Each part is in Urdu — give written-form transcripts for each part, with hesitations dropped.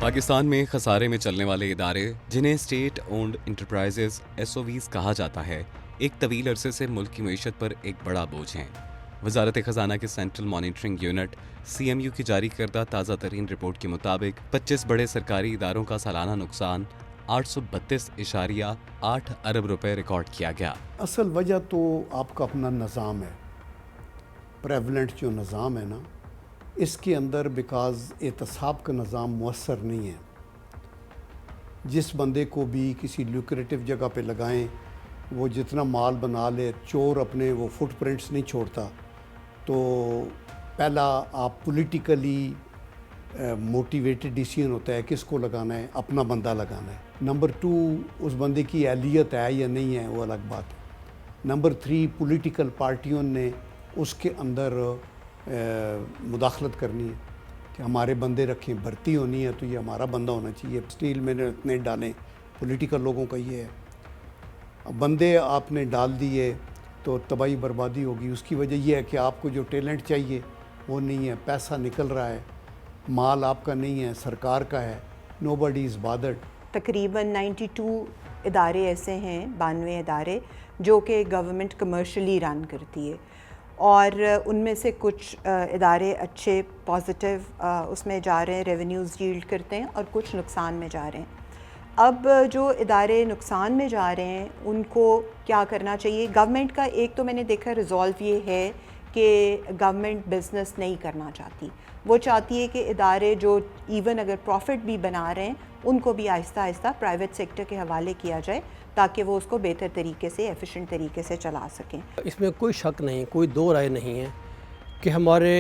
پاکستان میں خسارے میں چلنے والے ادارے جنہیں اسٹیٹ اونڈ انٹرپرائزز SOVs کہا جاتا ہے، ایک طویل عرصے سے ملک کی معیشت پر ایک بڑا بوجھ ہیں۔ وزارت خزانہ کے سینٹرل مانیٹرنگ یونٹ CMU کی جاری کردہ تازہ ترین رپورٹ کے مطابق 25 بڑے سرکاری اداروں کا سالانہ نقصان 832.8 ارب روپے ریکارڈ کیا گیا۔ اصل وجہ تو آپ کا اپنا نظام ہے، پریولنٹ جو نظام ہے نا، اس کے اندر بیکاز احتساب کا نظام مؤثر نہیں ہے۔ جس بندے کو بھی کسی لیوکریٹو جگہ پہ لگائیں، وہ جتنا مال بنا لے، چور اپنے وہ فٹ پرنٹس نہیں چھوڑتا۔ تو پہلا آپ پولیٹیکلی موٹیویٹڈ ڈیسیژن ہوتا ہے کس کو لگانا ہے، اپنا بندہ لگانا ہے۔ نمبر 2 اس بندے کی اہلیت ہے یا نہیں ہے، وہ الگ بات ہے۔ نمبر 3 پولیٹیکل پارٹیوں نے اس کے اندر مداخلت کرنی ہے کہ ہمارے بندے رکھیں، بھرتی ہونی ہے تو یہ ہمارا بندہ ہونا چاہیے، اسٹیل میں اتنے ڈالیں۔ پولیٹیکل لوگوں کا یہ ہے، بندے آپ نے ڈال دیے تو تباہی بربادی ہوگی۔ اس کی وجہ یہ ہے کہ آپ کو جو ٹیلنٹ چاہیے وہ نہیں ہے، پیسہ نکل رہا ہے، مال آپ کا نہیں ہے، سرکار کا ہے، نو باڈی از بادرڈ۔ تقریباً 92 ادارے ایسے ہیں، 92 ادارے جو کہ گورنمنٹ کمرشلی رن کرتی ہے، اور ان میں سے کچھ ادارے اچھے پازیٹیو اس میں جا رہے ہیں، ریونیوز ییلڈ کرتے ہیں، اور کچھ نقصان میں جا رہے ہیں۔ اب جو ادارے نقصان میں جا رہے ہیں ان کو کیا کرنا چاہیے؟ گورنمنٹ کا ایک تو میں نے دیکھا ریزولو یہ ہے کہ گورنمنٹ بزنس نہیں کرنا چاہتی، وہ چاہتی ہے کہ ادارے جو ایون اگر پروفٹ بھی بنا رہے ہیں ان کو بھی آہستہ آہستہ پرائیویٹ سیکٹر کے حوالے کیا جائے تاکہ وہ اس کو بہتر طریقے سے، ایفیشینٹ طریقے سے چلا سکیں۔ اس میں کوئی شک نہیں، کوئی دو رائے نہیں ہے کہ ہمارے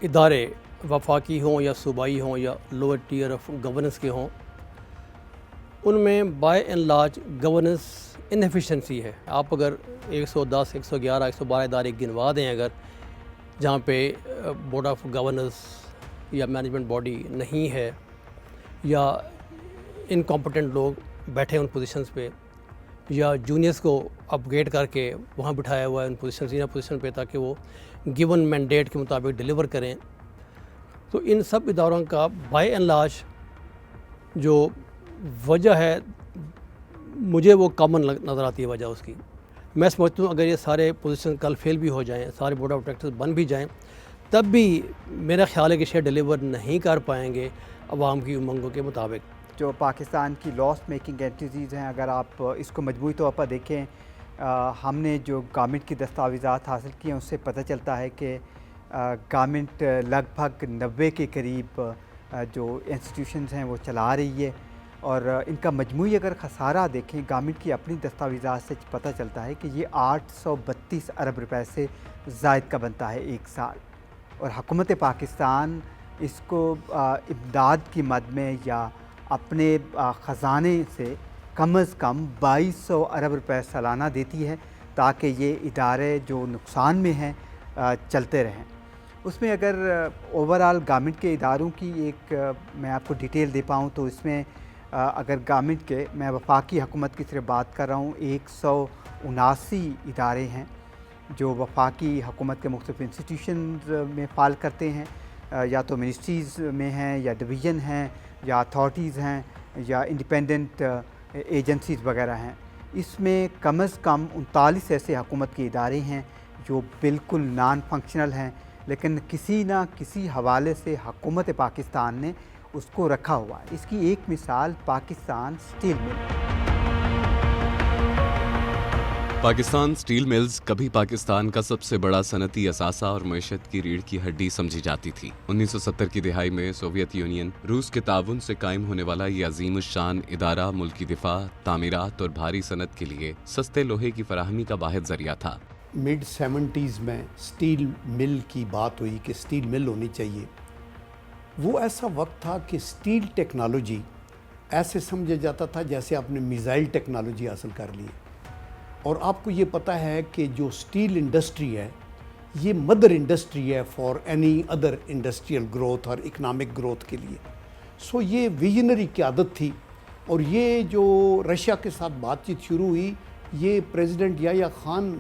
ادارے وفاقی ہوں یا صوبائی ہوں یا لوور ٹیئر آف گورننس کے ہوں، ان میں بائی اینڈ لارج گورننس انیفیشنسی ہے۔ آپ اگر 110، 111، 112 ادارے گنوا دیں اگر جہاں پہ بورڈ آف گورننس یا مینجمنٹ باڈی نہیں ہے یا انکمپٹنٹ لوگ بیٹھے ان پوزیشنز پہ، یا جونیئرس کو اپ گریڈ کر کے وہاں بٹھایا ہوا ہے ان پوزیشن، سینئر پوزیشن پہ، تاکہ وہ گیون مینڈیٹ کے مطابق ڈیلیور کریں، تو ان سب اداروں کا بائی اینڈ لارج جو وجہ ہے مجھے وہ کامن نظر آتی ہے وجہ اس کی۔ میں سمجھتا ہوں اگر یہ سارے پوزیشن کل فیل بھی ہو جائیں، سارے بورڈ آف ڈائریکٹرز بن بھی جائیں، تب بھی میرا خیال ہے کہ شیئر ڈیلیور نہیں کر پائیں گے عوام کی امنگوں کے مطابق۔ جو پاکستان کی لاس میکنگ اینٹیز ہیں، اگر آپ اس کو مجموعی طور پر دیکھیں، ہم نے جو گورنمنٹ کی دستاویزات حاصل کی ہیں اس سے پتہ چلتا ہے کہ گورنمنٹ لگ بھگ 90 کے قریب جو انسٹیٹیوشنز ہیں وہ چلا رہی ہے، اور ان کا مجموعی اگر خسارہ دیکھیں گورنمنٹ کی اپنی دستاویزات سے پتہ چلتا ہے کہ یہ 832 ارب روپے سے زائد کا بنتا ہے ایک سال، اور حکومت پاکستان اس کو امداد کی مد میں یا اپنے خزانے سے کم از کم 2200 ارب روپے سالانہ دیتی ہے تاکہ یہ ادارے جو نقصان میں ہیں چلتے رہیں۔ اس میں اگر اوورآل گورنمنٹ کے اداروں کی ایک میں آپ کو ڈیٹیل دے پاؤں تو اس میں اگر گورنمنٹ کے، میں وفاقی حکومت کی صرف بات کر رہا ہوں، 179 ادارے ہیں جو وفاقی حکومت کے مختلف انسٹیٹیوشنز میں فعال کرتے ہیں، یا تو منسٹریز میں ہیں یا ڈویژن ہیں یا اتھارٹیز ہیں یا انڈیپینڈنٹ ایجنسیز وغیرہ ہیں۔ اس میں کم از کم 39 ایسے حکومت کے ادارے ہیں جو بالکل نان فنکشنل ہیں، لیکن کسی نہ کسی حوالے سے حکومت پاکستان نے اس کو رکھا ہوا ہے۔ اس کی ایک مثال پاکستان اسٹیل مل۔ پاکستان اسٹیل ملز کبھی پاکستان کا سب سے بڑا صنعتی اثاثہ اور معیشت کی ریڑھ کی ہڈی سمجھی جاتی تھی۔ 1970 کی دہائی میں سوویت یونین، روس کے تعاون سے قائم ہونے والا یہ عظیم الشان ادارہ ملکی دفاع، تعمیرات اور بھاری صنعت کے لیے سستے لوہے کی فراہمی کا واحد ذریعہ تھا۔ مڈ 70s میں اسٹیل مل کی بات ہوئی کہ اسٹیل مل ہونی چاہیے۔ وہ ایسا وقت تھا کہ اسٹیل ٹیکنالوجی ایسے سمجھا جاتا تھا جیسے آپ نے میزائل ٹیکنالوجی حاصل کر لی ہے، اور آپ کو یہ پتہ ہے کہ جو اسٹیل انڈسٹری ہے یہ مدر انڈسٹری ہے for any other industrial growth اور اکنامک گروتھ کے لیے۔ سو یہ ویژنری قیادت تھی، اور یہ جو رشیا کے ساتھ بات چیت شروع ہوئی یہ پریزیڈنٹ یحییٰ خان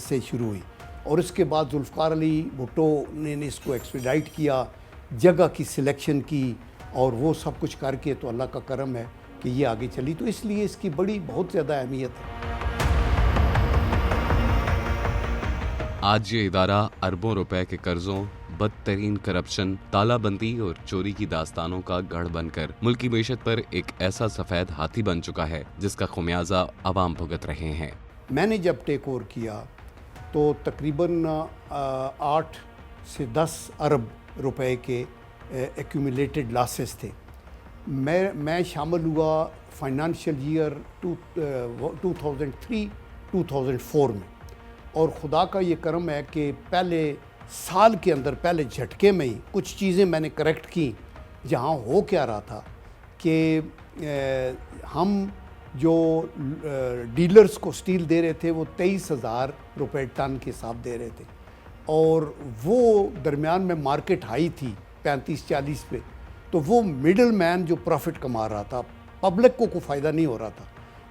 سے شروع ہوئی، اور اس کے بعد ذوالفقار علی بھٹو نے اس کو ایکسپیڈائٹ کیا، جگہ کی سلیکشن کی، اور وہ سب کچھ کر کے تو اللہ کا کرم ہے کہ یہ آگے چلی، تو اس لیے اس کی بڑی بہت زیادہ اہمیت ہے۔ آج یہ ادارہ اربوں روپے کے قرضوں، بدترین کرپشن، تالہ بندی اور چوری کی داستانوں کا گڑھ بن کر ملکی معیشت پر ایک ایسا سفید ہاتھی بن چکا ہے جس کا خمیازہ عوام بھگت رہے ہیں۔ میں نے جب ٹیک اوور کیا تو تقریباً 8 سے 10 ارب روپے کے ایکومولیٹڈ لاسز تھے۔ میں شامل ہوا فائنانشیل ایئر 2003-2004 میں، اور خدا کا یہ کرم ہے کہ پہلے سال کے اندر، پہلے جھٹکے میں ہی کچھ چیزیں میں نے کریکٹ کی۔ جہاں ہو کیا رہا تھا کہ ہم جو ڈیلرز کو سٹیل دے رہے تھے وہ 23,000 روپے ٹن کے حساب دے رہے تھے، اور وہ درمیان میں مارکیٹ ہائی تھی 35-40 پہ، تو وہ مڈل مین جو پروفٹ کما رہا تھا، پبلک کو کوئی فائدہ نہیں ہو رہا تھا،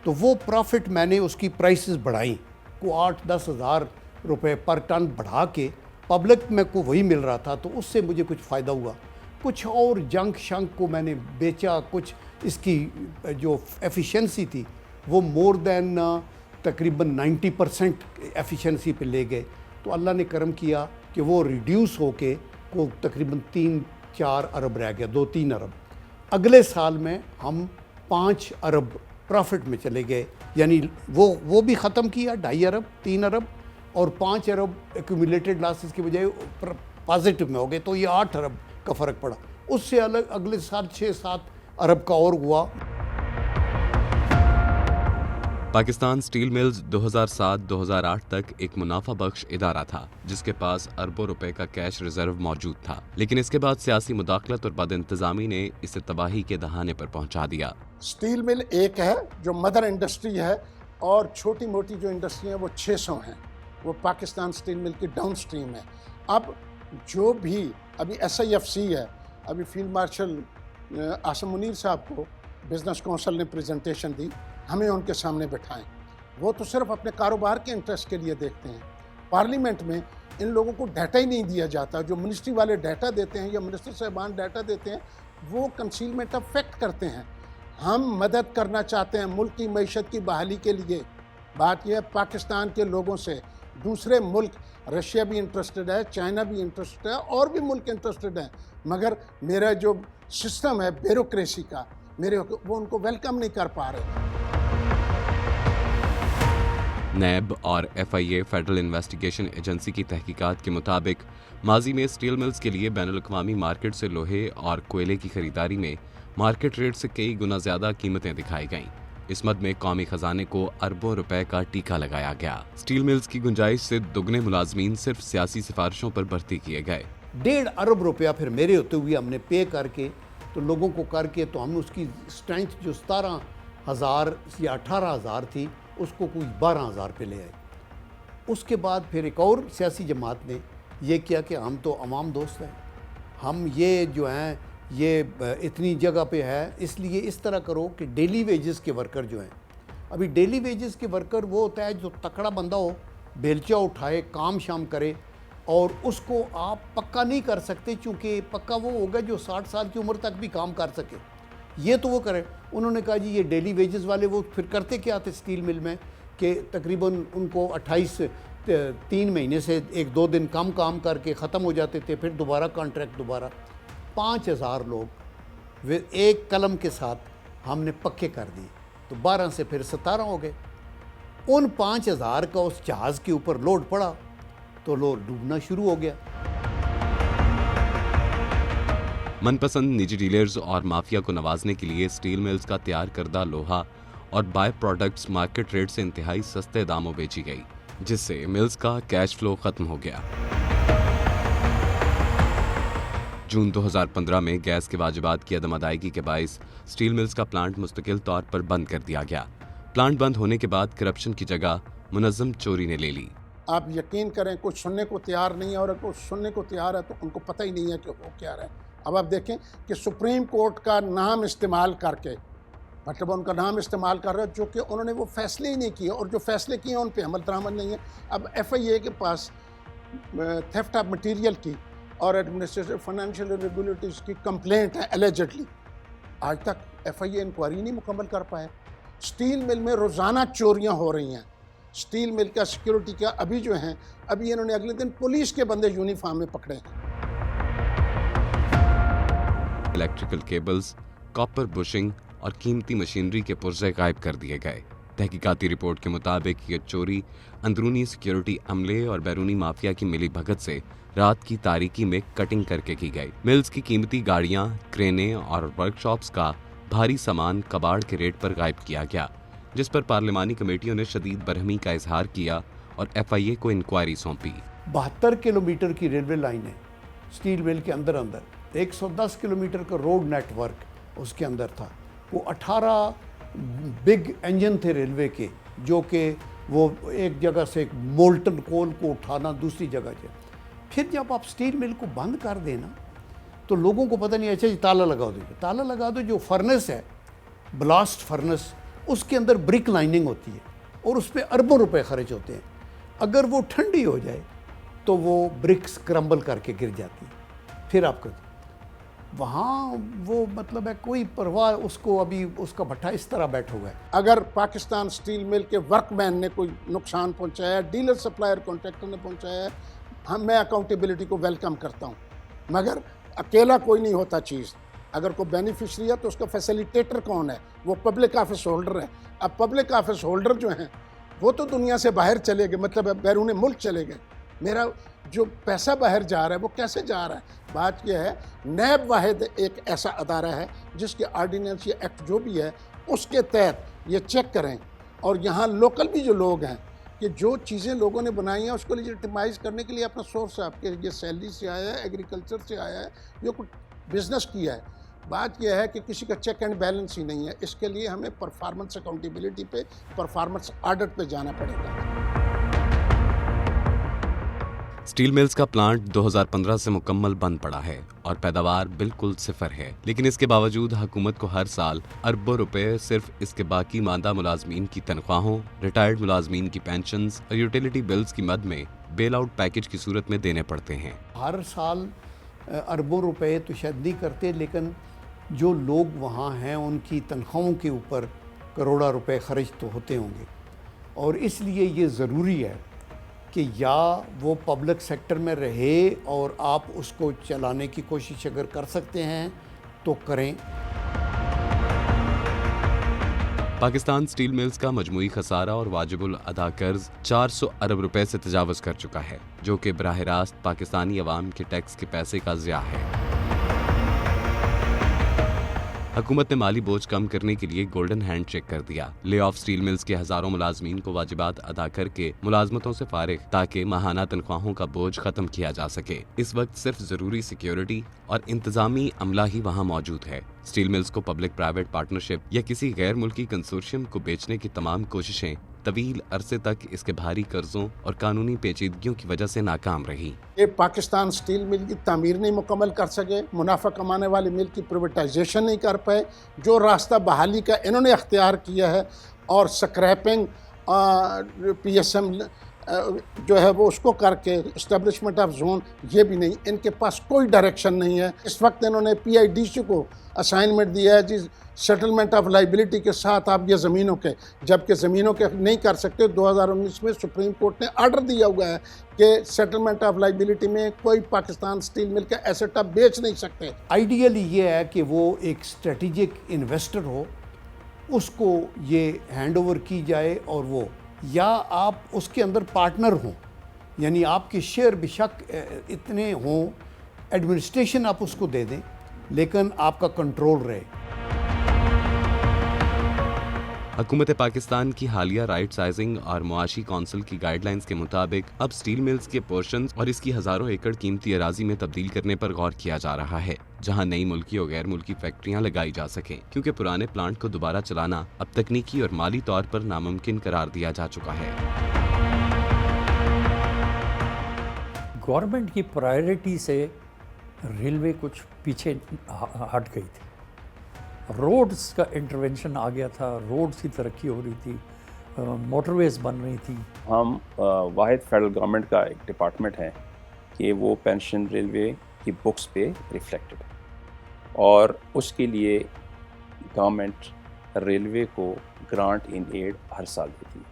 تو وہ پروفٹ میں نے اس کی پرائسز بڑھائیں، کو 8-10 ہزار روپے پر ٹن بڑھا کے پبلک میں کو وہی مل رہا تھا، تو اس سے مجھے کچھ فائدہ ہوا۔ کچھ اور جنک شنک کو میں نے بیچا، کچھ اس کی جو ایفیشنسی تھی وہ مور دین تقریباً 90% ایفیشنسی پہ لے گئے، تو اللہ نے کرم کیا کہ وہ ریڈیوس ہو کے کو تقریباً 3-4 ارب رہ گیا، 2-3 ارب۔ اگلے سال میں ہم 5 ارب پروفٹ میں چلے گئے، یعنی وہ بھی ختم کیا، 2.5 ارب، 3 ارب اور 5 ارب ایکومولیٹڈ لاسز کی بجائے پازیٹو میں ہو گئے، تو یہ 8 ارب کا فرق پڑا۔ اس سے الگ اگلے سال 6-7 ارب کا اور ہوا۔ پاکستان سٹیل ملز 2007-2008 تک ایک منافع بخش ادارہ تھا جس کے پاس اربوں روپے کا کیش ریزرو موجود تھا، لیکن اس کے بعد سیاسی مداخلت اور بد انتظامی نے اسے تباہی کے دہانے پر پہنچا دیا۔ سٹیل مل ایک ہے جو مدر انڈسٹری ہے، اور چھوٹی موٹی جو انڈسٹری ہیں وہ 600 ہیں، وہ پاکستان سٹیل مل کی ڈاؤن سٹریم ہے۔ اب جو بھی ابھی SIFC ہے، ابھی فیلڈ مارشل عاصم منیر صاحب کو بزنس کونسل نے پریزنٹیشن دی، ہمیں ان کے سامنے بٹھائیں۔ وہ تو صرف اپنے کاروبار کے انٹرسٹ کے لیے دیکھتے ہیں۔ پارلیمنٹ میں ان لوگوں کو ڈیٹا ہی نہیں دیا جاتا، جو منسٹری والے ڈیٹا دیتے ہیں یا منسٹر صاحبان ڈیٹا دیتے ہیں وہ کنسیلمنٹ آف فیکٹ کرتے ہیں۔ ہم مدد کرنا چاہتے ہیں ملک کی معیشت کی بحالی کے لیے۔ بات یہ ہے پاکستان کے لوگوں سے دوسرے ملک، رشیا بھی انٹرسٹڈ ہے، چائنا بھی انٹرسٹڈ ہے، اور بھی ملک انٹرسٹڈ ہیں، مگر میرا جو سسٹم ہے بیوروکریسی کا، وہ ان کو ویلکم نہیں کر پا رہے۔ نیب اور FIA فیڈرل انویسٹیگیشن ایجنسی کی تحقیقات کے مطابق ماضی میں سٹیل ملز کے لیے بین الاقوامی مارکیٹ سے لوہے اور کوئلے کی خریداری میں مارکیٹ ریٹ سے کئی گنا زیادہ قیمتیں دکھائی گئیں۔ اس مد میں قومی خزانے کو اربوں روپے کا ٹیکہ لگایا گیا۔ سٹیل ملز کی گنجائش سے دگنے ملازمین صرف سیاسی سفارشوں پر بھرتی کیے گئے۔ 1.5 ارب روپیہ پھر میرے ہوتے ہوئے ہم نے پے کر کے، تو لوگوں کو کر کے، تو ہم نے اس کی اسٹرینتھ جو 17,000 یا 18,000 تھی اس کو کوئی 12,000 پہ لے آئے۔ اس کے بعد پھر ایک اور سیاسی جماعت نے یہ کیا کہ ہم تو عوام دوست ہیں، ہم یہ جو ہیں یہ اتنی جگہ پہ ہے، اس لیے اس طرح کرو کہ ڈیلی ویجز کے ورکر جو ہیں، ابھی ڈیلی ویجز کے ورکر وہ ہوتا ہے جو تکڑا بندہ ہو، بیلچا اٹھائے، کام شام کرے، اور اس کو آپ پکا نہیں کر سکتے، چونکہ پکا وہ ہوگا جو 60 سال کی عمر تک بھی کام کر سکے، یہ تو وہ کرے۔ انہوں نے کہا جی یہ ڈیلی ویجز والے، وہ پھر کرتے کیا تھے اسٹیل مل میں کہ تقریباً ان کو 3 مہینے سے 1-2 دن کم کام کر کے ختم ہو جاتے تھے، پھر دوبارہ کانٹریکٹ دوبارہ۔ 5,000 لوگ ایک قلم کے ساتھ ہم نے پکے کر دیے، تو 12 سے پھر 17 ہو گئے۔ ان 5,000 کا اس جہاز کے اوپر لوڈ پڑا تو لوڈ ڈوبنا شروع ہو گیا۔ من پسند نجی ڈیلرز اور مافیا کو نوازنے کے لیے سٹیل ملز کا تیار کردہ لوہا اور بائی پروڈکٹس مارکیٹ ریٹ سے انتہائی سستے داموں بیچی گئی، جس سے ملز کا کیش فلو ختم ہو گیا۔ جون 2015 میں گیس کے واجبات کی عدم ادائیگی کے باعث سٹیل ملز کا پلانٹ مستقل طور پر بند کر دیا گیا۔ پلانٹ بند ہونے کے بعد کرپشن کی جگہ منظم چوری نے لے لی۔ آپ یقین کریں کچھ سننے کو تیار نہیں ہے، اور اگر کچھ سننے کو تیار ہے تو ان کو پتہ ہی نہیں ہے کہ وہ کیا رہے۔ اب آپ دیکھیں کہ سپریم کورٹ کا نام استعمال کر کے، مطلب ان کا نام استعمال کر رہا ہے، جو کہ انہوں نے وہ فیصلے ہی نہیں کیے، اور جو فیصلے کیے ہیں ان پہ عمل درآمد نہیں ہے۔ اب FIA کے پاس تھیفٹ آف مٹیریل کی اور ایڈمنسٹریٹو فائنینشیل ریگولیٹرز کی کمپلینٹ ہے ایلیجڈلی. آج تک FIA انکوائری نہیں مکمل کر پائے. اسٹیل مل میں روزانہ چوریاں ہو رہی ہیں. اسٹیل مل کا سیکیورٹی کا ابھی جو ہیں ابھی انہوں نے اگلے دن پولیس کے بندے یونیفارم میں پکڑے ہیں. الیکٹریکل کیبلز، کاپر بشنگ اور قیمتی مشینری کے پرزے غائب کر دیے گئے. تحقیقاتی رپورٹ کے مطابق یہ چوری اندرونی سیکیورٹی عملے اور بیرونی مافیا کی ملی بھگت سے رات کی تاریکی میں کٹنگ کر کے کی گئی. ملز کی قیمتی گاڑیاں، کرینیں اور ورک شاپس کا بھاری سامان کباڑ کے ریٹ پر غائب کیا گیا، جس پر پارلیمانی کمیٹیوں نے شدید برہمی کا اظہار کیا اور FIA کو انکوائری سونپی. 72 کلومیٹر کی ریلوے لائن ہے اسٹیل مل کے اندر 110 کلومیٹر کا روڈ نیٹ ورک اس کے اندر تھا. وہ 18 بگ انجن تھے ریلوے کے، جو کہ وہ ایک جگہ سے ایک مولٹن کول کو اٹھانا دوسری جگہ سے. پھر جب آپ اسٹیل مل کو بند کر دینا تو لوگوں کو پتہ نہیں، اچھا جی تالا لگا دو، تالا لگا دو. جو فرنس ہے بلاسٹ فرنس، اس کے اندر بریک لائننگ ہوتی ہے اور اس پہ اربوں روپے خرچ ہوتے ہیں. اگر وہ ٹھنڈی ہو جائے تو وہ برکس کرمبل کر کے گر جاتی ہے. پھر آپ کو وہاں وہ مطلب ہے کوئی پرواہ، اس کو ابھی اس کا بھٹا اس طرح بیٹھا ہوا ہے. اگر پاکستان اسٹیل مل کے ورک مین نے کوئی نقصان پہنچایا ہے، ڈیلر سپلائر کانٹریکٹر نے پہنچایا ہے، میں اکاؤنٹیبلٹی کو ویلکم کرتا ہوں. مگر اکیلا کوئی نہیں ہوتا چیز. اگر کوئی بینیفیشری ہے تو اس کا فیسیلیٹیٹر کون ہے؟ وہ پبلک آفس ہولڈر ہے. اب پبلک آفس ہولڈر جو ہیں وہ تو دنیا سے باہر چلے گئے، مطلب بیرون ملک چلے گئے. میرا جو پیسہ باہر جا رہا ہے وہ کیسے جا رہا ہے؟ بات یہ ہے نیب واحد ایک ایسا ادارہ ہے جس کے آرڈیننس یا ایکٹ جو بھی ہے اس کے تحت یہ چیک کریں. اور یہاں لوکل بھی جو لوگ ہیں کہ جو چیزیں لوگوں نے بنائی ہیں اس کو لیجیٹیمائز کرنے کے لیے اپنا سورس ہے، آپ کے یہ سیلری سے آیا ہے، ایگریکلچر سے آیا ہے، یہ کچھ بزنس کیا ہے. بات یہ ہے کہ کسی کا چیک اینڈ بیلنس ہی نہیں ہے. اس کے لیے ہمیں پرفارمنس اکاؤنٹیبلٹی پہ، پرفارمنس آڈٹ پہ جانا پڑے گا. اسٹیل ملز کا پلانٹ 2015 سے مکمل بند پڑا ہے اور پیداوار بالکل صفر ہے، لیکن اس کے باوجود حکومت کو ہر سال اربوں روپے صرف اس کے باقی ماندہ ملازمین کی تنخواہوں، ریٹائرڈ ملازمین کی پینشنز اور یوٹیلیٹی بلز کی مد میں بیل آؤٹ پیکج کی صورت میں دینے پڑتے ہیں. ہر سال اربوں روپے تو شاید نہیں کرتے، لیکن جو لوگ وہاں ہیں ان کی تنخواہوں کے اوپر کروڑا روپے خرچ تو ہوتے ہوں گے. اور اس لیے یہ ضروری ہے کہ یا وہ پبلک سیکٹر میں رہے اور آپ اس کو چلانے کی کوشش اگر کر سکتے ہیں تو کریں. پاکستان اسٹیل ملز کا مجموعی خسارہ اور واجب الادا قرض 400 ارب روپے سے تجاوز کر چکا ہے، جو کہ براہ راست پاکستانی عوام کے ٹیکس کے پیسے کا ضیاع ہے. حکومت نے مالی بوجھ کم کرنے کے لیے گولڈن ہینڈ چیک کر دیا. لے آف اسٹیل ملز کے ہزاروں ملازمین کو واجبات ادا کر کے ملازمتوں سے فارغ تاکہ ماہانہ تنخواہوں کا بوجھ ختم کیا جا سکے. اس وقت صرف ضروری سیکیورٹی اور انتظامی عملہ ہی وہاں موجود ہے. اسٹیل ملز کو پبلک پرائیویٹ پارٹنرشپ یا کسی غیر ملکی کنسورشیم کو بیچنے کی تمام کوششیں طویل عرصے تک اس کے بھاری قرضوں اور قانونی پیچیدگیوں کی وجہ سے ناکام رہی. یہ پاکستان اسٹیل مل کی تعمیر نہیں مکمل کر سکے، منافع کمانے والے مل کی پرائیویٹائزیشن نہیں کر پائے. جو راستہ بحالی کا انہوں نے اختیار کیا ہے اور سکریپنگ PSM جو ہے وہ اس کو کر کے اسٹیبلشمنٹ آف زون، یہ بھی نہیں. ان کے پاس کوئی ڈائریکشن نہیں ہے. اس وقت انہوں نے PIDC کو اسائنمنٹ دیا ہے جی سیٹلمنٹ آف لائبلٹی کے ساتھ آپ یہ زمینوں کے، جبکہ زمینوں کے نہیں کر سکتے. 2019 میں سپریم کورٹ نے آرڈر دیا ہوا ہے کہ سیٹلمنٹ آف لائبلٹی میں کوئی پاکستان اسٹیل مل کا ایسٹ آپ بیچ نہیں سکتے. آئیڈیلی یہ ہے کہ وہ ایک اسٹریٹجک انویسٹر ہو، اس کو یہ ہینڈ اوور کی جائے اور وہ یا آپ اس کے اندر پارٹنر ہوں، یعنی آپ کے شیئر بے شک اتنے ہوں، ایڈمنسٹریشن آپ اس کو دے دیں لیکن آپ کا کنٹرول رہے. حکومت پاکستان کی حالیہ رائٹ سائزنگ اور معاشی کونسل کی گائیڈ لائنز کے مطابق اب اسٹیل ملز کے پورشنز اور اس کی ہزاروں ایکڑ قیمتی اراضی میں تبدیل کرنے پر غور کیا جا رہا ہے، جہاں نئی ملکی اور غیر ملکی فیکٹریاں لگائی جا سکیں، کیونکہ پرانے پلانٹ کو دوبارہ چلانا اب تکنیکی اور مالی طور پر ناممکن قرار دیا جا چکا ہے. گورنمنٹ کی پرائیورٹی سے ریلوے کچھ پیچھے ہٹ گئی تھی. روڈز کا انٹرونشن آ گیا تھا، روڈز کی ترقی ہو رہی تھی، موٹر ویز بن رہی تھی. ہم واحد فیڈرل گورنمنٹ کا ایک ڈپارٹمنٹ ہے کہ وہ پینشن، ریلوے کی بکس پہ ریفلیکٹڈ ہے، اور اس کے لیے گورنمنٹ ریلوے کو گرانٹ ان ایڈ ہر سال دیتی ہے۔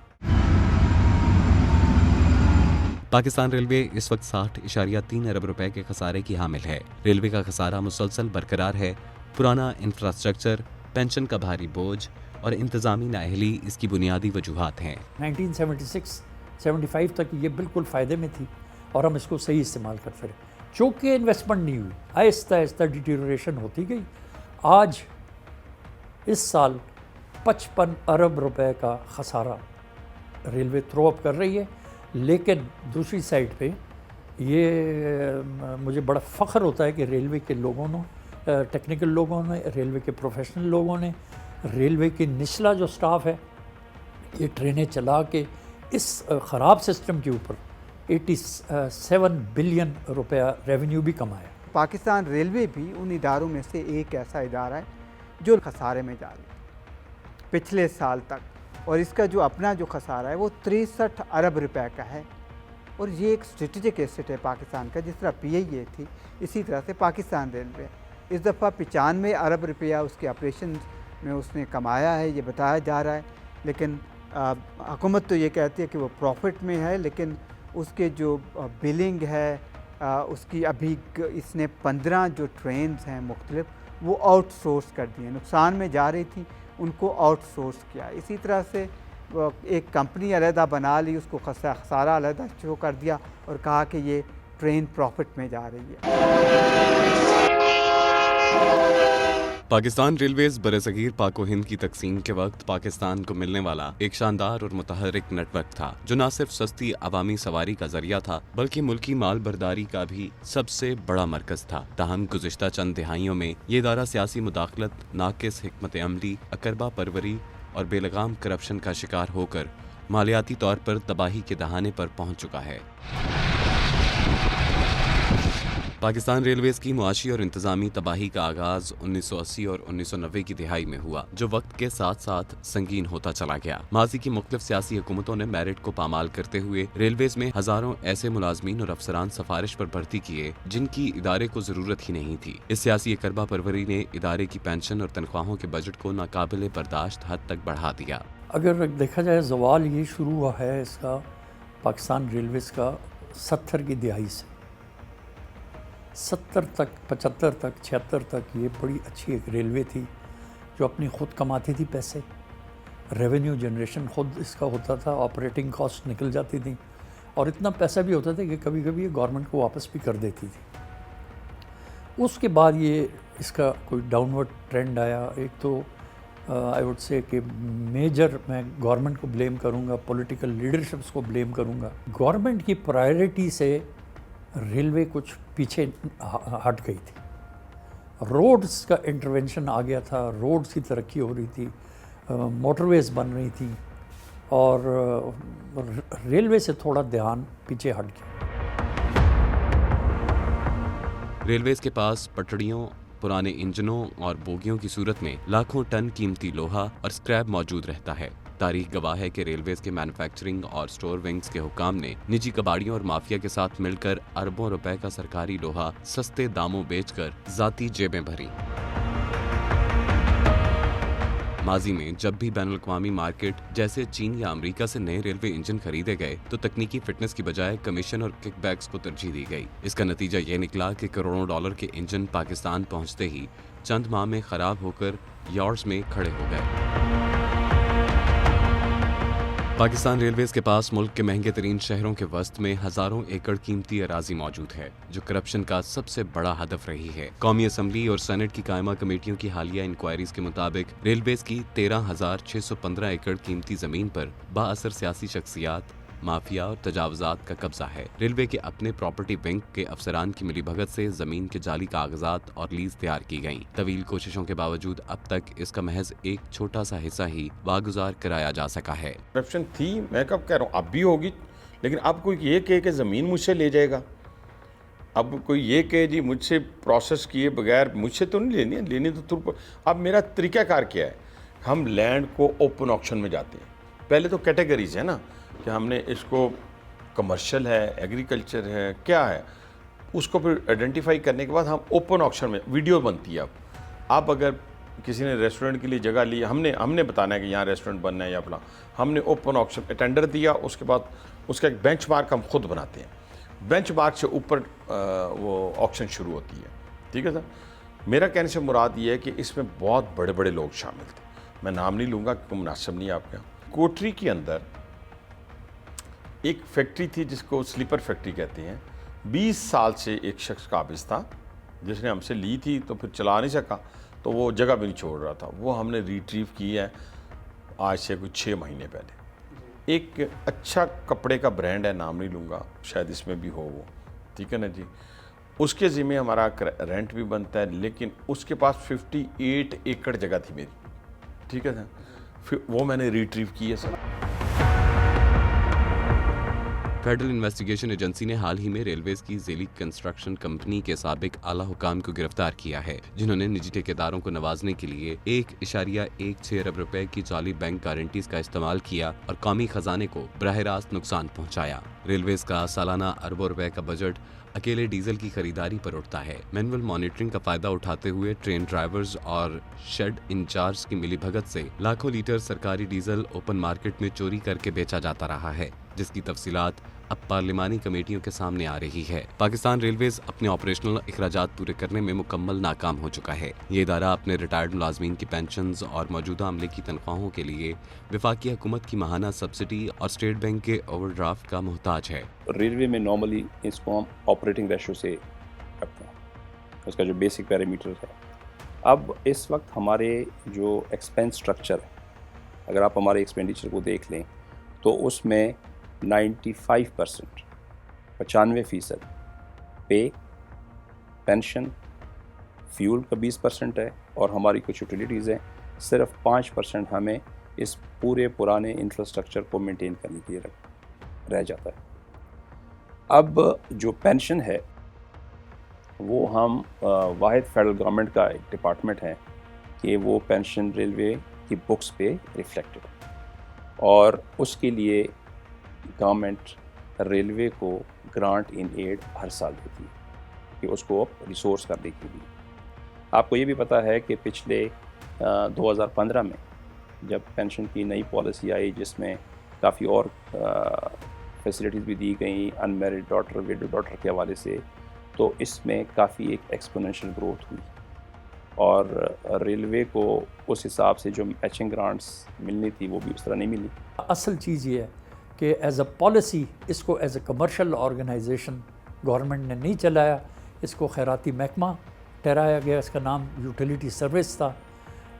پاکستان ریلوے اس وقت 60.3 ارب روپے کے خسارے کی حامل ہے۔ ریلوے کا خسارہ مسلسل برقرار ہے۔ پرانا انفراسٹرکچر، پینشن کا بھاری بوجھ اور انتظامی نااہلی اس کی بنیادی وجوہات ہیں۔ 1976-75 تک یہ بالکل فائدے میں تھی اور ہم اس کو صحیح استعمال کرتے رہے، چونکہ انویسٹمنٹ نہیں ہوئی، آہستہ آہستہ ڈیٹیریوریشن ہوتی گئی۔ آج اس سال 55 ارب روپے کا خسارہ ریلوے تھرو اپ کر رہی ہے، لیکن دوسری سائڈ پہ یہ مجھے بڑا فخر ہوتا ہے کہ ریلوے کے لوگوں نے، ٹیکنیکل لوگوں نے، ریلوے کے پروفیشنل لوگوں نے، ریلوے کی نچلا جو سٹاف ہے، یہ ٹرینیں چلا کے اس خراب سسٹم کے اوپر 87 بلین روپیہ ریونیو بھی کمایا۔ پاکستان ریلوے بھی ان اداروں میں سے ایک ایسا ادارہ ہے جو خسارے میں جا رہی ہے پچھلے سال تک، اور اس کا جو اپنا جو خسارہ ہے وہ 63 ارب روپے کا ہے، اور یہ ایک اسٹریٹجک ایسٹ ہے پاکستان کا۔ جس طرح پی آئی اے تھی، اسی طرح سے پاکستان ریلوے اس دفعہ 95 ارب روپیہ اس کے آپریشن میں اس نے کمایا ہے، یہ بتایا جا رہا ہے، لیکن حکومت تو یہ کہتی ہے کہ وہ پروفٹ میں ہے، لیکن اس کے جو بلنگ ہے اس کی ابھی اس نے 15 جو ٹرینز ہیں مختلف وہ آؤٹ سورس کر دی ہیں، نقصان میں جا رہی تھی ان کو آؤٹ سورس کیا۔ اسی طرح سے ایک کمپنی علیحدہ بنا لی، اس کو خسارہ علیحدہ شو کر دیا اور کہا کہ یہ ٹرین پروفٹ میں جا رہی ہے۔ پاکستان ریلویز برصغیر پاک و ہند کی تقسیم کے وقت پاکستان کو ملنے والا ایک شاندار اور متحرک نیٹ ورک تھا، جو نہ صرف سستی عوامی سواری کا ذریعہ تھا بلکہ ملکی مال برداری کا بھی سب سے بڑا مرکز تھا۔ تاہم گزشتہ چند دہائیوں میں یہ ادارہ سیاسی مداخلت، ناقص حکمت عملی، اقربا پروری اور بے لگام کرپشن کا شکار ہو کر مالیاتی طور پر تباہی کے دہانے پر پہنچ چکا ہے۔ پاکستان ریلویز کی معاشی اور انتظامی تباہی کا آغاز 1980 اور 1990 کی دہائی میں ہوا، جو وقت کے ساتھ ساتھ سنگین ہوتا چلا گیا۔ ماضی کی مختلف سیاسی حکومتوں نے میرٹ کو پامال کرتے ہوئے ریلویز میں ہزاروں ایسے ملازمین اور افسران سفارش پر بھرتی کیے جن کی ادارے کو ضرورت ہی نہیں تھی۔ اس سیاسی اقربا پروری نے ادارے کی پینشن اور تنخواہوں کے بجٹ کو ناقابل برداشت حد تک بڑھا دیا۔ اگر دیکھا جائے زوال یہ شروع ہوا ہے اس کا پاکستان ریلویز کا 70 کی دہائی سے، 70 تک، 75 تک، 76 تک یہ بڑی اچھی ایک ریلوے تھی جو اپنی خود کماتی تھی پیسے، ریونیو جنریشن خود اس کا ہوتا تھا، آپریٹنگ کاسٹ نکل جاتی تھیں، اور اتنا پیسہ بھی ہوتا تھا کہ کبھی کبھی یہ گورنمنٹ کو واپس بھی کر دیتی تھی۔ اس کے بعد یہ اس کا کوئی ڈاؤنورڈ ٹرینڈ آیا۔ ایک تو آئی وڈ سے کہ میجر میں گورنمنٹ کو بلیم کروں گا، پولیٹیکل لیڈرشپس کو بلیم کروں گا۔ گورنمنٹ کی پرائرٹی سے ریلوے کچھ پیچھے ہٹ گئی تھی، روڈز کا انٹرونشن آ گیا تھا، روڈز کی ترقی ہو رہی تھی، موٹر ویز بن رہی تھی، اور ریلوے سے تھوڑا دھیان پیچھے ہٹ گیا۔ ریلویز کے پاس پٹڑیوں، پرانے انجنوں اور بوگیوں کی صورت میں لاکھوں ٹن قیمتی لوہا اور سکریپ موجود رہتا ہے۔ تاریخ گواہ ہے کہ ریلویز کے مینوفیکچرنگ اور سٹور ونگز کے حکام نے نجی کباڑیوں اور مافیا کے ساتھ مل کر اربوں روپے کا سرکاری لوہا سستے داموں بیچ کر ذاتی جیبیں بھریں۔ ماضی میں جب بھی بین الاقوامی مارکیٹ جیسے چین یا امریکہ سے نئے ریلوے انجن خریدے گئے تو تکنیکی فٹنس کی بجائے کمیشن اور کک بیکس کو ترجیح دی گئی۔ اس کا نتیجہ یہ نکلا کہ کروڑوں ڈالر کے انجن پاکستان پہنچتے ہی چند ماہ میں خراب ہو کر یارڈز میں کھڑے ہو گئے۔ پاکستان ریلویز کے پاس ملک کے مہنگے ترین شہروں کے وسط میں ہزاروں ایکڑ قیمتی اراضی موجود ہے، جو کرپشن کا سب سے بڑا ہدف رہی ہے۔ قومی اسمبلی اور سینٹ کی قائمہ کمیٹیوں کی حالیہ انکوائریز کے مطابق ریلویز کی 13,615 ایکڑ قیمتی زمین پر با اثر سیاسی شخصیات، مافیا اور تجاوزات کا قبضہ ہے۔ ریلوے کے اپنے پراپرٹی ونگ کے افسران کی ملی بھگت سے زمین کے جعلی کاغذات اور لیز تیار کی گئیں۔ طویل کوششوں کے باوجود اب تک اس کا محض ایک چھوٹا سا حصہ ہی واگزار کرایا جا سکا ہے۔ کرپشن تھی، میں کب کہہ رہا ہوں اب بھی ہوگی، لیکن اب کوئی یہ کہے کہ زمین مجھ سے لے جائے گا، اب کوئی یہ کہ جی مجھ سے پروسیس کیے بغیر مجھ سے تو نہیں لینی تو اب میرا طریقہ کار کیا ہے؟ ہم لینڈ کو اوپن آکشن میں جاتے ہیں۔ پہلے تو کیٹیگریز ہیں نا کہ ہم نے اس کو کمرشل ہے، ایگریکلچر ہے، کیا ہے، اس کو پھر آئیڈینٹیفائی کرنے کے بعد ہم اوپن آکشن میں ویڈیو بنتی ہے. اب اگر کسی نے ریسٹورنٹ کے لیے جگہ لی, ہم نے بتانا ہے کہ یہاں ریسٹورنٹ بننا ہے یا اپنا, ہم نے اوپن آکشن ٹینڈر دیا, اس کے بعد اس کا ایک بینچ مارک ہم خود بناتے ہیں, بینچ مارک سے اوپر وہ آکشن شروع ہوتی ہے. ٹھیک ہے سر. میرا کہنے سے مراد یہ ہے کہ اس میں بہت بڑے بڑے لوگ شامل تھے, میں نام نہیں لوں گا کیونکہ مناسب نہیں ہے آپ کے یہاں. کوٹری کے اندر ایک فیکٹری تھی جس کو سلیپر فیکٹری کہتے ہیں. 20 سال سے ایک شخص قابض تھا جس نے ہم سے لی تھی, تو پھر چلا نہیں سکا تو وہ جگہ بھی نہیں چھوڑ رہا تھا. وہ ہم نے ریٹریو کی ہے آج سے کچھ 6 مہینے پہلے. ایک اچھا کپڑے کا برانڈ ہے, نام نہیں لوں گا, شاید اس میں بھی ہو وہ. ٹھیک ہے نا جی. اس کے ذمہ ہمارا رینٹ بھی بنتا ہے, لیکن اس کے پاس 58 ایکڑ جگہ تھی میری. ٹھیک ہے سر. پھر وہ میں نے ریٹریو کی ہے سر. فیڈرل انویسٹیگیشن ایجنسی نے حال ہی میں ریلویز کی ذیلی کنسٹرکشن کمپنی کے سابق اعلیٰ حکام کو گرفتار کیا ہے, جنہوں نے نجی ٹھیکیداروں کو نوازنے کے لیے 1.16 ارب روپے کی جعلی بینک گارنٹیز کا استعمال کیا اور قومی خزانے کو براہ راست نقصان پہنچایا. ریلویز کا سالانہ اربوں روپے کا بجٹ اکیلے ڈیزل کی خریداری پر اٹھتا ہے. مینول مانیٹرنگ کا فائدہ اٹھاتے ہوئے ٹرین ڈرائیورز اور شیڈ انچارج کی ملی بھگت سے لاکھوں لیٹر سرکاری ڈیزل اوپن مارکیٹ میں چوری کر کے بیچا جاتا رہا ہے, جس کی تفصیلات اب پارلیمانی کمیٹیوں کے سامنے آ رہی ہے. پاکستان ریلویز اپنے آپریشنل اخراجات پورے کرنے میں مکمل ناکام ہو چکا ہے. یہ ادارہ اپنے ریٹائرڈ ملازمین کی پینشنز اور موجودہ عملے کی تنخواہوں کے لیے وفاقی حکومت کی ماہانہ سبسڈی اور اسٹیٹ بینک کے اوور ڈرافٹ کا محتاج ہے. ریلوے میں نارملی اس کو ہم آپریٹنگ ریشو سے کرتے ہیں, اس کا جو بیسک پیرامیٹر ہے. اب اس وقت ہمارے جو ایکسپینس اسٹرکچر ہے, اگر آپ ہمارے ایکسپینڈیچر کو دیکھ لیں تو اس میں 95% 95% پے, پینشن, فیول کا 20% ہے, اور ہماری کچھ یوٹیلیٹیز ہیں. صرف 5% ہمیں اس پورے پرانے انفراسٹرکچر کو مینٹین کرنے کے لیے رہ جاتا ہے. اب جو پینشن ہے وہ ہم واحد فیڈرل گورنمنٹ کا ایک ڈپارٹمنٹ ہے کہ وہ پینشن ریلوے کی بکس پہ ریفلیکٹڈ ہے, اور اس کے لیے گورنمنٹ ریلوے کو گرانٹ ان ایڈ ہر سال دیتی ہے کہ اس کو ریسورس کرنے کے لیے. آپ کو یہ بھی پتہ ہے کہ پچھلے 2015 میں جب پینشن کی نئی پالیسی آئی جس میں کافی اور فیسلٹیز بھی دی گئیں ان میرڈ ڈاٹر, ویڈو ڈاٹر کے حوالے سے, تو اس میں کافی ایک ایکسپوننشل گروتھ ہوئی, اور ریلوے کو اس حساب سے جو میچنگ گرانٹس ملنی تھی وہ بھی اس طرح نہیں ملی. اصل چیز یہ ہے کہ ایز اے پالیسی اس کو as a commercial organization government نے نہیں چلایا. اس کو خیراتی محکمہ ٹھہرایا گیا, اس کا نام یوٹیلیٹی سروس تھا.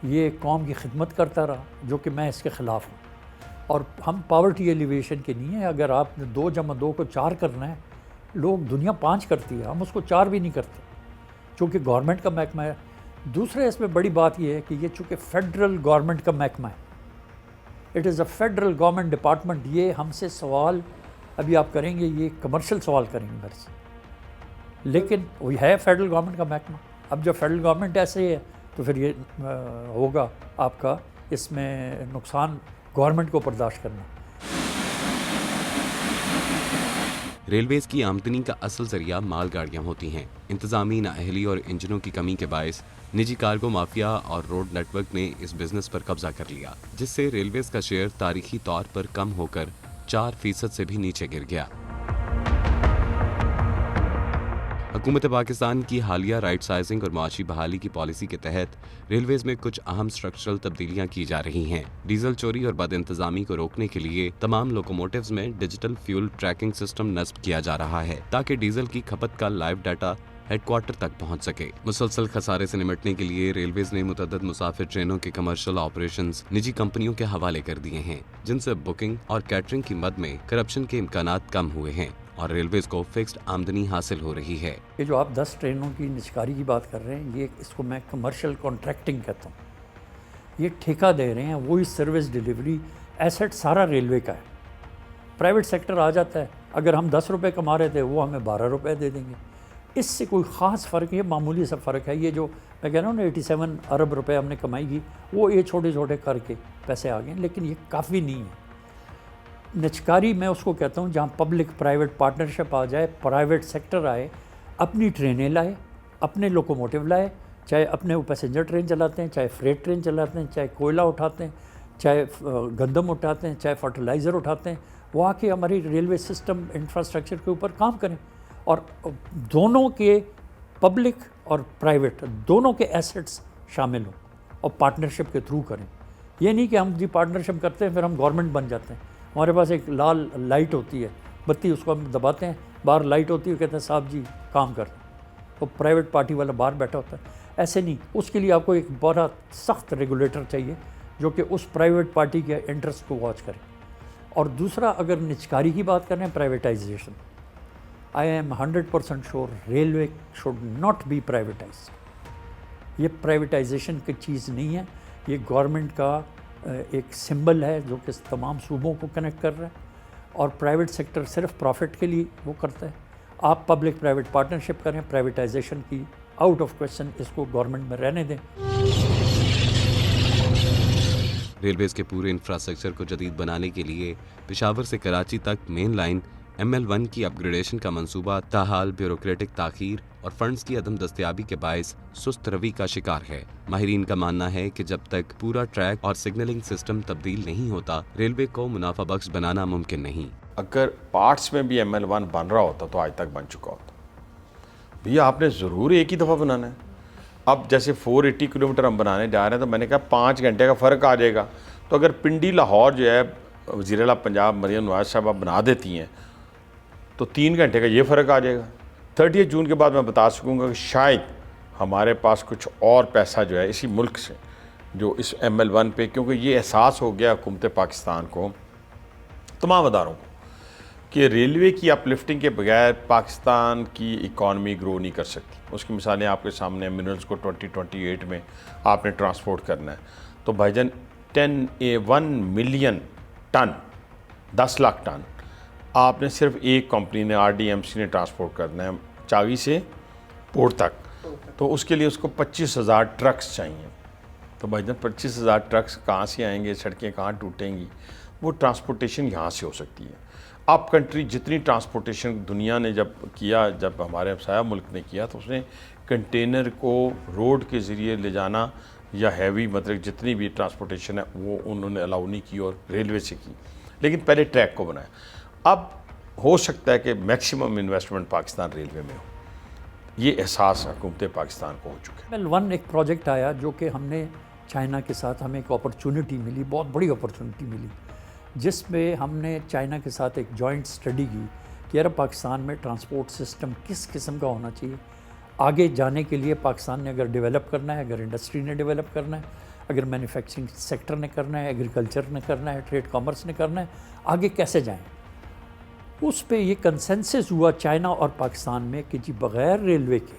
یہ قوم کی خدمت کرتا رہا, جو کہ میں اس کے خلاف ہوں. اور ہم پاورٹی ایلیویشن کے نہیں ہیں. اگر آپ نے 2 + 2 کو 4 کرنا ہے, لوگ دنیا 5 کرتی ہے, ہم اس کو 4 بھی نہیں کرتے چونکہ گورنمنٹ کا محکمہ ہے. دوسرے اس میں بڑی بات یہ ہے کہ یہ چونکہ فیڈرل گورنمنٹ کا محکمہ ہے, it is a federal government department. یہ ہم سے سوال ابھی آپ کریں گے, یہ کمرشل سوال کریں گے میرے سے, لیکن وہ ہے فیڈرل گورنمنٹ کا محکمہ. اب جب فیڈرل گورنمنٹ ایسے ہے تو پھر یہ ہوگا آپ کا اس میں نقصان گورنمنٹ کو برداشت کرنا. ریلویز کی آمدنی کا اصل ذریعہ مال گاڑیاں ہوتی ہیں. انتظامی نااہلی اور انجنوں کی کمی کے باعث نجی کارگو مافیا اور روڈ نیٹ ورک نے اس بزنس پر قبضہ کر لیا, جس سے ریلویز کا شیئر تاریخی طور پر کم ہو کر 4% سے بھی نیچے گر گیا. حکومت پاکستان کی حالیہ رائٹ سائزنگ اور معاشی بحالی کی پالیسی کے تحت ریلویز میں کچھ اہم سٹرکچرل تبدیلیاں کی جا رہی ہیں. ڈیزل چوری اور بد انتظامی کو روکنے کے لیے تمام لوکوموٹیوز میں ڈیجیٹل فیول ٹریکنگ سسٹم نصب کیا جا رہا ہے تاکہ ڈیزل کی کھپت کا لائیو ڈیٹا ہیڈ کوارٹر تک پہنچ سکے. مسلسل خسارے سے نمٹنے کے لیے ریلویز نے متعدد مسافر ٹرینوں کے کمرشل آپریشنز نجی کمپنیوں کے حوالے کر دیے ہیں, جن سے بکنگ اور کیٹرنگ کی مد میں کرپشن کے امکانات کم ہوئے ہیں اور ریلویز کو فکسڈ آمدنی حاصل ہو رہی ہے. یہ جو آپ 10 ٹرینوں کی نجکاری کی بات کر رہے ہیں, یہ اس کو میں کمرشل کانٹریکٹنگ کہتا ہوں. یہ ٹھیکہ دے رہے ہیں, وہی سروس ڈیلیوری, ایسٹ سارا ریلوے کا ہے. پرائیویٹ سیکٹر آ جاتا ہے, اگر ہم 10 روپے کما رہے تھے وہ ہمیں 12 روپے دے دیں گے. اس سے کوئی خاص فرق, یہ معمولی سا فرق ہے. یہ جو میں کہہ رہا ہوں نا 87 ارب روپے ہم نے کمائی کی, وہ یہ چھوٹے چھوٹے کر کے پیسے آ گئے, لیکن یہ کافی نہیں ہے. نجکاری میں اس کو کہتا ہوں جہاں پبلک پرائیویٹ پارٹنرشپ آ جائے, پرائیویٹ سیکٹر آئے اپنی ٹرینیں لائے, اپنے لوکوموٹیو لائے, چاہے اپنے وہ پیسنجر ٹرین چلاتے ہیں, چاہے فریٹ ٹرین چلاتے ہیں, چاہے کوئلہ اٹھاتے ہیں, چاہے گندم اٹھاتے ہیں, چاہے فرٹیلائزر اٹھاتے ہیں, وہ آ کے ہماری ریلوے سسٹم انفراسٹرکچر کے اوپر کام کریں, اور دونوں کے پبلک اور پرائیویٹ دونوں کے ایسٹس شامل ہوں اور پارٹنرشپ کے تھرو کریں. یہ نہیں کہ ہم جی پارٹنرشپ کرتے ہیں پھر ہم گورنمنٹ بن جاتے ہیں. ہمارے پاس ایک لال لائٹ ہوتی ہے, بتی, اس کو ہم دباتے ہیں, باہر لائٹ ہوتی ہے, کہتے ہیں صاحب جی کام کر رہے ہیں, تو پرائیویٹ پارٹی والا باہر بیٹھا ہوتا ہے. ایسے نہیں, اس کے لیے آپ کو ایک بڑا سخت ریگولیٹر چاہیے جو کہ اس پرائیویٹ پارٹی کے انٹرسٹ کو واچ کرے. اور دوسرا, اگر نجکاری کی بات کریں, privatisation, I am 100% sure railway should not be privatize. یہ پرائیویٹائزیشن کی چیز نہیں ہے, یہ گورنمنٹ کا ایک سمبل ہے جو کہ تمام صوبوں کو کنیکٹ کر رہا ہے, اور پرائیویٹ سیکٹر صرف پروفٹ کے لیے وہ کرتا ہے. آپ پبلک پرائیویٹ پارٹنرشپ کریں, پرائیویٹائزیشن کی آؤٹ آف کویسچن, اس کو گورنمنٹ میں رہنے دیں. ریلویز کے پورے انفراسٹرکچر کو جدید بنانے کے لیے پشاور سے کراچی تک مین لائن ML1 کی اپ گریڈیشن کا منصوبہ تاحال بیوروکریٹک تاخیر اور فنڈز کی عدم دستیابی کے باعث سست روی کا شکار ہے. ماہرین کا ماننا ہے کہ جب تک پورا ٹریک اور سگنلنگ سسٹم تبدیل نہیں ہوتا, ریلوے کو منافع بخش بنانا ممکن نہیں. اگر پارٹس میں بھی ML1 بن رہا ہوتا تو آج تک بن چکا ہوتا. بھیا آپ نے ضرور ایک ہی دفعہ بنانا ہے. اب جیسے 480 کلومیٹر ہم بنانے جا رہے ہیں, تو میں نے کہا 5 گھنٹے کا فرق آ جائے گا. تو اگر پنڈی لاہور جو ہے وزیر اعلیٰ پنجاب مریم نواز صاحبہ بنا دیتی ہیں تو 3 گھنٹے کا یہ فرق آ جائے گا. 30 جون کے بعد میں بتا سکوں گا کہ شاید ہمارے پاس کچھ اور پیسہ جو ہے اسی ملک سے جو اس ML1 پہ, کیونکہ یہ احساس ہو گیا حکومت پاکستان کو, تمام اداروں کو, کہ ریلوے کی اپ لفٹنگ کے بغیر پاکستان کی اکانومی گرو نہیں کر سکتی. اس کی مثالیں آپ کے سامنے, منرلز کو 2028 میں آپ نے ٹرانسپورٹ کرنا ہے, تو بھائی جان 1 ملین ٹن, 10 لاکھ ٹن آپ نے صرف ایک کمپنی نے RDMC نے ٹرانسپورٹ کرنا ہے چاوی سے پورٹ تک, تو اس کے لیے اس کو 25,000 ٹرکس چاہیے. تو بھائی جان 25,000 ٹرکس کہاں سے آئیں گے, سڑکیں کہاں ٹوٹیں گی؟ وہ ٹرانسپورٹیشن یہاں سے ہو سکتی ہے. اب کنٹری جتنی ٹرانسپورٹیشن دنیا نے جب کیا, جب ہمارے ہمسایہ ملک نے کیا, تو اس نے کنٹینر کو روڈ کے ذریعے لے جانا یا ہیوی مطلب جتنی بھی ٹرانسپورٹیشن ہے وہ انہوں نے الاؤ نہیں کی, اور ریلوے سے کی, لیکن پہلے ٹریک کو بنایا. اب ہو سکتا ہے کہ میکسیمم انویسٹمنٹ پاکستان ریلوے میں ہو. یہ احساس حکومت پاکستان کو ہو چکا ہے. ML1 ایک پروجیکٹ آیا جو کہ ہم نے چائنا کے ساتھ, ہمیں ایک اپرچونٹی ملی, بہت بڑی اپرچونٹی ملی, جس میں ہم نے چائنا کے ساتھ ایک جوائنٹ اسٹڈی کی کہ یار پاکستان میں ٹرانسپورٹ سسٹم کس قسم کا ہونا چاہیے. آگے جانے کے لیے پاکستان نے اگر ڈیولپ کرنا ہے, اگر انڈسٹری نے ڈیولپ کرنا ہے, اگر مینوفیکچرنگ سیکٹر نے کرنا ہے, ایگریکلچر نے کرنا ہے, ٹریڈ کامرس نے کرنا ہے, آگے کیسے جائیں. اس پہ یہ کنسنسس ہوا چائنا اور پاکستان میں کہ جی بغیر ریلوے کے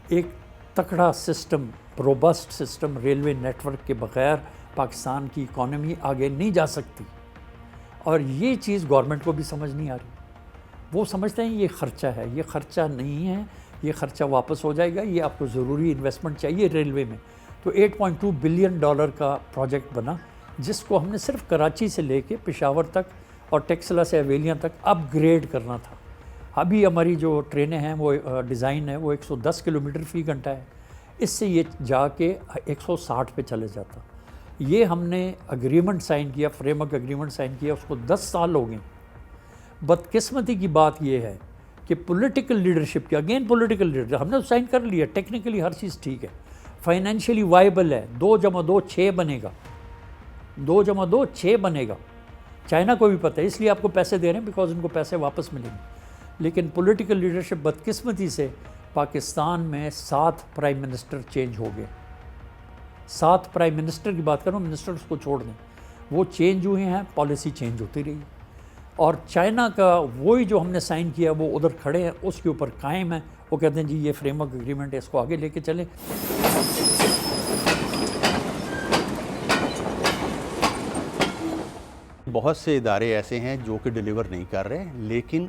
ایک تکڑا system, robust system, railway network کے بغیر پاکستان کی اکانومی آگے نہیں جا سکتی. اور یہ چیز گورنمنٹ کو بھی سمجھ نہیں آ رہی. وہ سمجھتے ہیں یہ خرچہ ہے, یہ خرچہ نہیں ہے, یہ خرچہ واپس ہو جائے گا, یہ آپ کو ضروری انویسٹمنٹ چاہیے ریلوے میں. تو $8.2 بلین کا پروجیکٹ بنا, جس کو ہم نے صرف کراچی سے لے کے پشاور تک اور ٹیکسلا سے اویلیاں تک اپ گریڈ کرنا تھا. ابھی ہماری جو ٹرینیں ہیں وہ ڈیزائن ہے وہ 110 کلومیٹر فی گھنٹہ ہے, اس سے یہ جا کے 160 پہ چلے جاتا. یہ ہم نے اگریمنٹ سائن کیا, فریم ورک اگریمنٹ سائن کیا, اس کو 10 سال ہو گئے. بدقسمتی کی بات یہ ہے کہ پولیٹیکل لیڈرشپ کی, اگین پولیٹیکل لیڈرشپ, ہم نے سائن کر لیا, ٹیکنیکلی ہر چیز ٹھیک ہے, فائنینشلی وائبل ہے, 2+2 6 بنے گا, 2+2 6 بنے گا. چائنا کو بھی پتہ ہے, اس لیے آپ کو پیسے دے رہے ہیں بیکاز ان کو پیسے واپس ملیں گے. لیکن پولیٹیکل لیڈرشپ بدقسمتی سے پاکستان میں 7 پرائم منسٹر چینج ہو گئے. 7 پرائم منسٹر کی بات کروں, منسٹرز کو چھوڑ دیں, وہ چینج ہوئے ہیں, پالیسی چینج ہوتی رہی. اور چائنا کا وہی جو ہم نے سائن کیا وہ ادھر کھڑے ہیں, اس کے اوپر قائم ہے. وہ کہتے ہیں جی یہ فریم ورک اگریمنٹ ہے, اس کو آگے لے کے چلیں. بہت سے ادارے ایسے ہیں جو کہ ڈیلیور نہیں کر رہے, لیکن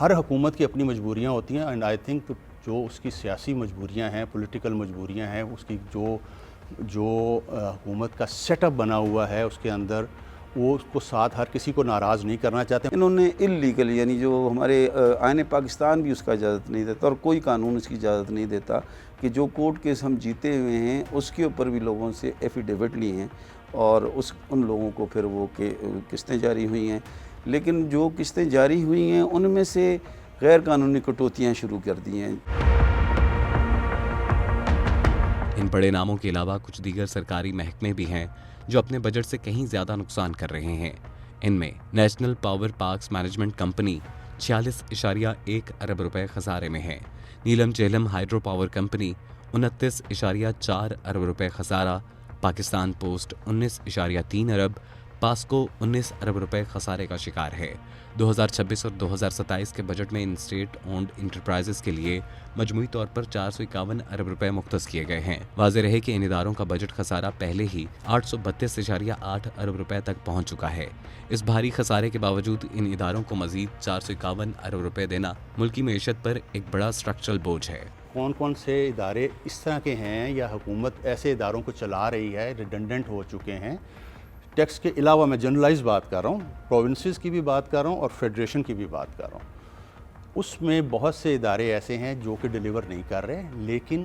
ہر حکومت کی اپنی مجبوریاں ہوتی ہیں. اینڈ آئی تھنک جو اس کی سیاسی مجبوریاں ہیں, پولیٹیکل مجبوریاں ہیں, اس کی جو حکومت کا سیٹ اپ بنا ہوا ہے اس کے اندر وہ اس کو ساتھ ہر کسی کو ناراض نہیں کرنا چاہتے. انہوں نے اللیگل یعنی جو ہمارے آئین پاکستان بھی اس کا اجازت نہیں دیتا اور کوئی قانون اس کی اجازت نہیں دیتا کہ جو کورٹ کیس ہم جیتے ہوئے ہیں اس کے اوپر بھی لوگوں سے ایفیڈیوٹ لی ہیں اور ان لوگوں کو پھر وہ قسطیں جاری ہوئی ہیں. لیکن جو قسطیں جاری ہوئی ہیں ان میں سے غیر قانونی کٹوتیاں شروع کر دی ہیں. ان بڑے ناموں کے علاوہ کچھ دیگر سرکاری محکمے بھی ہیں جو اپنے بجٹ سے کہیں زیادہ نقصان کر رہے ہیں. ان میں national power parks management company 46.1 ارب روپے خسارے میں ہے. نیلم جہلم ہائیڈرو پاور کمپنی 29.4 ارب روپے خسارہ. پاکستان پوسٹ 19.3 ارب. پاسکو 19 ارب روپے خسارے کا شکار ہے. 2026 اور 2027 کے بجٹ میں ان اسٹیٹ اونڈ انٹرپرائزز کے لیے مجموعی طور پر 451 ارب روپے مختص کیے گئے ہیں. واضح رہے کہ ان اداروں کا بجٹ خسارہ پہلے ہی 832.8 ارب روپے تک پہنچ چکا ہے. اس بھاری خسارے کے باوجود ان اداروں کو مزید 451 ارب روپے دینا ملکی معیشت پر ایک بڑا اسٹرکچرل بوجھ ہے. کون کون سے ادارے اس طرح کے ہیں یا حکومت ایسے اداروں کو چلا رہی ہے ریڈنڈنٹ ہو چکے ہیں. ٹیکس کے علاوہ میں جنرلائز بات کر رہا ہوں, پروونسز کی بھی بات کر رہا ہوں اور فیڈریشن کی بھی بات کر رہا ہوں. اس میں بہت سے ادارے ایسے ہیں جو کہ ڈیلیور نہیں کر رہے, لیکن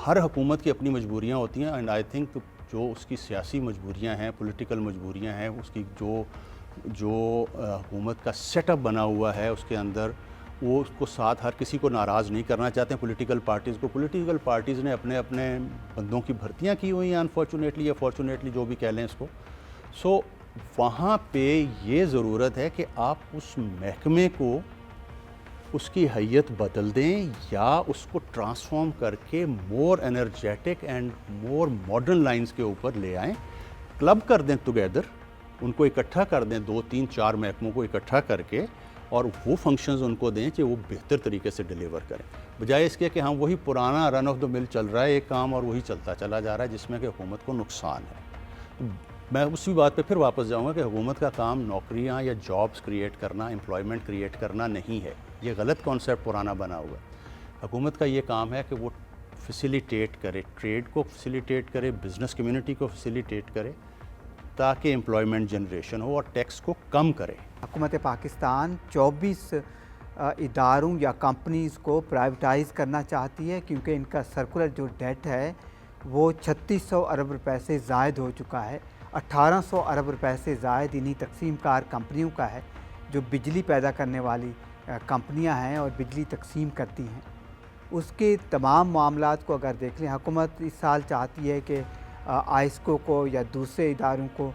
ہر حکومت کی اپنی مجبوریاں ہوتی ہیں. اینڈ آئی تھنک جو اس کی سیاسی مجبوریاں ہیں, پولیٹیکل مجبوریاں ہیں, اس کی جو حکومت کا سیٹ اپ بنا ہوا ہے اس کے اندر, وہ اس کو ساتھ ہر کسی کو ناراض نہیں کرنا چاہتے ہیں پولیٹیکل پارٹیز کو. پولیٹیکل پارٹیز نے اپنے اپنے بندوں کی بھرتیاں کی ہوئی ہیں انفارچونیٹلی یا فارچونیٹلی, جو بھی کہہ لیں اس کو. سو وہاں پہ یہ ضرورت ہے کہ آپ اس محکمے کو اس کی حیت بدل دیں یا اس کو ٹرانسفارم کر کے more energetic and more modern lines کے اوپر لے آئیں. کلب کر دیں ٹوگیدر, ان کو اکٹھا کر دیں, 2 3 4 محکموں کو اکٹھا کر کے, اور وہ فنکشنز ان کو دیں کہ وہ بہتر طریقے سے ڈیلیور کریں, بجائے اس کے کہ ہم وہی پرانا رن آف دا مل چل رہا ہے ایک کام اور وہی چلتا چلا جا رہا ہے جس میں کہ حکومت کو نقصان ہے. میں اسی بات پہ پھر واپس جاؤں گا کہ حکومت کا کام نوکریاں یا جابس کریٹ کرنا, امپلائمنٹ کریٹ کرنا نہیں ہے. یہ غلط کانسیپٹ پرانا بنا ہوا ہے. حکومت کا یہ کام ہے کہ وہ فیسیلیٹیٹ کرے, ٹریڈ کو فیسیلیٹیٹ کرے, بزنس کمیونٹی کو فیسیلیٹیٹ کرے تاکہ امپلائمنٹ جنریشن ہو اور ٹیکس کو کم کرے. حکومت پاکستان 24 اداروں یا کمپنیز کو پرائیویٹائز کرنا چاہتی ہے کیونکہ ان کا سرکولر جو ڈیٹ ہے وہ 3600 ارب روپے سے زائد ہو چکا ہے. 1800 ارب روپے سے زائد انہی تقسیم کار کمپنیوں کا ہے جو بجلی پیدا کرنے والی کمپنیاں ہیں اور بجلی تقسیم کرتی ہیں. اس کے تمام معاملات کو اگر دیکھ لیں, حکومت اس سال چاہتی ہے کہ آئسکو کو یا دوسرے اداروں کو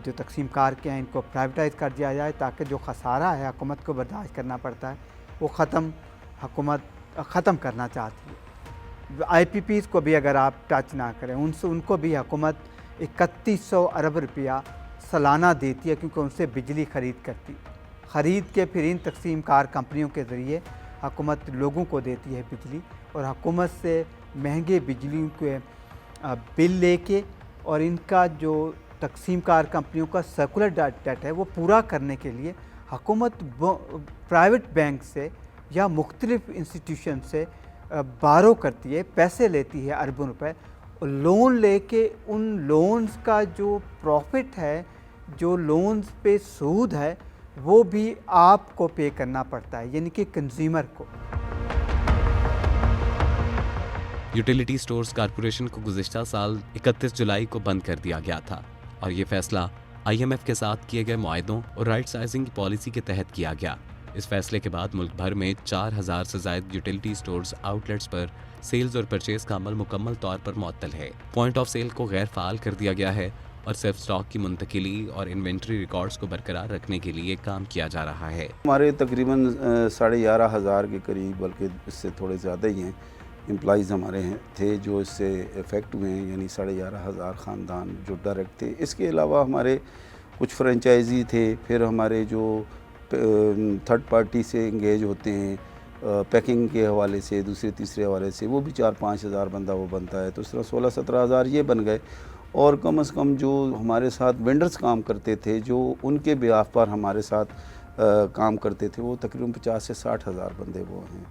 جو تقسیم کار کے ہیں ان کو پرائیویٹائز کر دیا جائے تاکہ جو خسارہ ہے حکومت کو برداشت کرنا پڑتا ہے وہ حکومت ختم کرنا چاہتی ہے. آئی پی پیز کو بھی اگر آپ ٹچ نہ کریں, ان کو بھی حکومت 3100 ارب روپیہ سالانہ دیتی ہے کیونکہ ان سے بجلی خرید کے پھر ان تقسیم کار کمپنیوں کے ذریعے حکومت لوگوں کو دیتی ہے بجلی, اور حکومت سے مہنگے بجلی کے بل لے کے اور ان کا جو تقسیم کار کمپنیوں کا سرکولر ڈیٹ ہے وہ پورا کرنے کے لیے حکومت پرائیویٹ بینک سے یا مختلف انسٹیٹیوشن سے بارو کرتی ہے, پیسے لیتی ہے اربوں روپے, لون لے کے ان لونز کا جو پروفٹ ہے, جو لونز پہ سود ہے, وہ بھی آپ کو پے کرنا پڑتا ہے, یعنی کہ کنزیومر کو. یوٹیلیٹی سٹورز کارپوریشن کو گزشتہ سال 31 جولائی کو بند کر دیا گیا تھا اور یہ فیصلہ IMF کے ساتھ کیے گئے معاہدوں اور رائٹ سائزنگ کی پالیسی کے تحت کیا گیا. اس فیصلے کے بعد ملک بھر میں 4000 سے زائد یوٹیلیٹی سٹورز آؤٹ لیٹس پر سیلز اور پرچیز کا عمل مکمل طور پر معطل ہے. پوائنٹ آف سیل کو غیر فعال کر دیا گیا ہے اور صرف اسٹاک کی منتقلی اور انوینٹری ریکارڈز کو برقرار رکھنے کے لیے کام کیا جا رہا ہے. ہمارے تقریباً 11,500 کے قریب, بلکہ اس سے تھوڑے زیادہ ہی ہیں, امپلائیز ہمارے تھے جو اس سے افیکٹ ہوئے ہیں, یعنی 11,500 خاندان جو ڈائریکٹ تھے. اس کے علاوہ ہمارے کچھ فرنچائزی تھے, پھر ہمارے جو تھرڈ پارٹی سے انگیج ہوتے ہیں پیکنگ کے حوالے سے, دوسرے تیسرے حوالے سے, وہ بھی 4-5 ہزار بندہ وہ بنتا ہے, تو اس طرح 16-17 ہزار یہ بن گئے. اور کم از کم جو ہمارے ساتھ وینڈرز کام کرتے تھے, جو ان کے بیاف پر ہمارے ساتھ کام کرتے تھے, وہ تقریباً 50 سے 60 ہزار بندے وہ ہیں.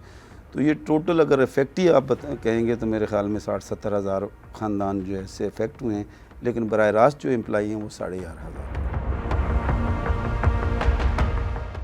تو یہ ٹوٹل اگر افیکٹ ہی آپ کہیں گے تو میرے خیال میں 60-70 ہزار خاندان جو ہے اس سے افیکٹ ہوئے ہیں, لیکن براہ راست جو امپلائی ہیں وہ 11,500.